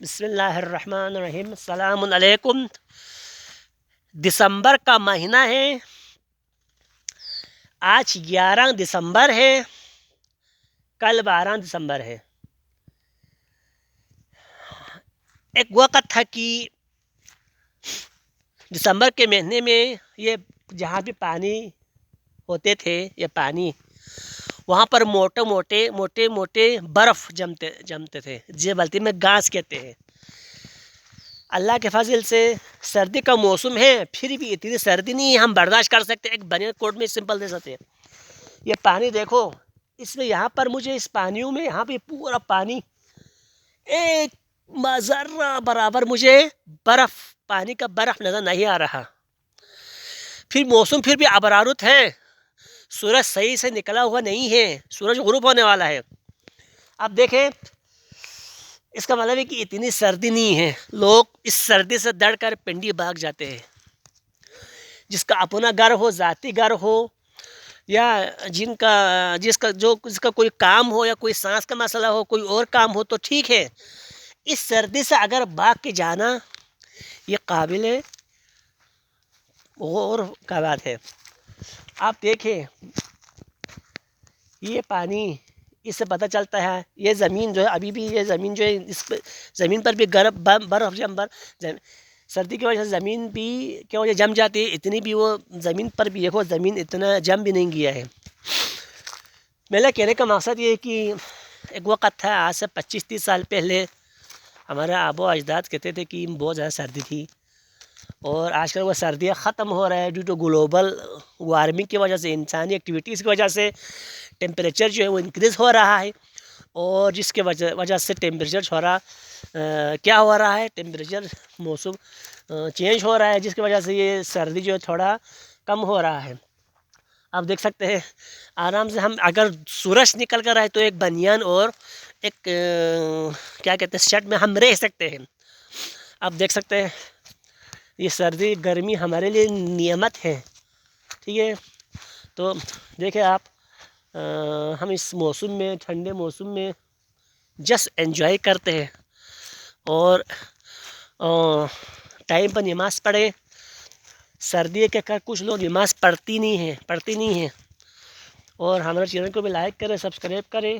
بسم اللہ الرحمن الرحیم، السلام علیکم۔ دسمبر کا مہینہ ہے، آج 11 دسمبر ہے، کل 12 دسمبر ہے۔ ایک وقت تھا کہ دسمبر کے مہینے میں یہ جہاں بھی پانی ہوتے تھے، یہ پانی وہاں پر موٹے موٹے برف جمتے تھے، جے بلتی میں گاس کہتے ہیں۔ اللہ کے فضل سے سردی کا موسم ہے، پھر بھی اتنی سردی نہیں ہے، ہم برداشت کر سکتے، ایک بنیان کوٹ میں سمپل دے سکتے ہیں۔ یہ پانی دیکھو، اس میں یہاں پر مجھے اس پانیوں میں یہاں پہ پورا پانی ایک ذرہ برابر مجھے پانی کا برف نظر نہیں آ رہا۔ پھر موسم پھر بھی ابرارت ہے، سورج صحیح سے نکلا ہوا نہیں ہے، سورج غروب ہونے والا ہے۔ اب دیکھیں، اس کا مطلب ہے کہ اتنی سردی نہیں ہے، لوگ اس سردی سے ڈر کر پنڈی بھاگ جاتے ہیں۔ جس کا اپنا گھر ہو، ذاتی گھر ہو، یا جس کا کوئی کام ہو، یا کوئی سانس کا مسئلہ ہو، کوئی اور کام ہو تو ٹھیک ہے۔ اس سردی سے اگر بھاگ کے جانا، یہ قابل غور کا بات ہے۔ آپ دیکھیں، یہ پانی، اس سے پتہ چلتا ہے یہ زمین جو ہے، ابھی بھی یہ زمین جو ہے، اس زمین پر بھی برف سردی کی وجہ سے زمین بھی کیا وجہ جم جاتی ہے، اتنی بھی وہ زمین پر بھی دیکھو، زمین اتنا جم بھی نہیں گیا ہے۔ میرا کہنے کا مقصد یہ ہے کہ ایک وقت تھا، آج سے 25-30 سال پہلے ہمارے آبا و اجداد کہتے تھے کہ بہت زیادہ سردی تھی، اور آج کل وہ سردیاں ختم ہو رہا ہے ڈیو ٹو گلوبل وارمنگ کی وجہ سے، انسانی ایکٹیویٹیز کی وجہ سے ٹیمپریچر جو ہے وہ انکریز ہو رہا ہے، اور جس کے وجہ سے ٹیمپریچر کیا ہو رہا ہے، ٹیمپریچر موسم چینج ہو رہا ہے، جس کی وجہ سے یہ سردی جو ہے تھوڑا کم ہو رہا ہے۔ آپ دیکھ سکتے ہیں، آرام سے ہم اگر سورج نکل کر آئے تو ایک بنیان اور ایک کیا کہتے ہیں شرٹ میں ہم رہ سکتے ہیں۔ آپ دیکھ سکتے ہیں، یہ سردی گرمی ہمارے لیے نعمت ہے، ٹھیک ہے۔ تو دیکھیں آپ، ہم اس موسم میں، ٹھنڈے موسم میں جسٹ انجوائے کرتے ہیں، اور ٹائم پر نماز پڑھیں۔ سردی کے کر کچھ لوگ نماز پڑھتی نہیں ہیں، اور ہمارے چینل کو بھی لائک کریں، سبسکرائب کریں۔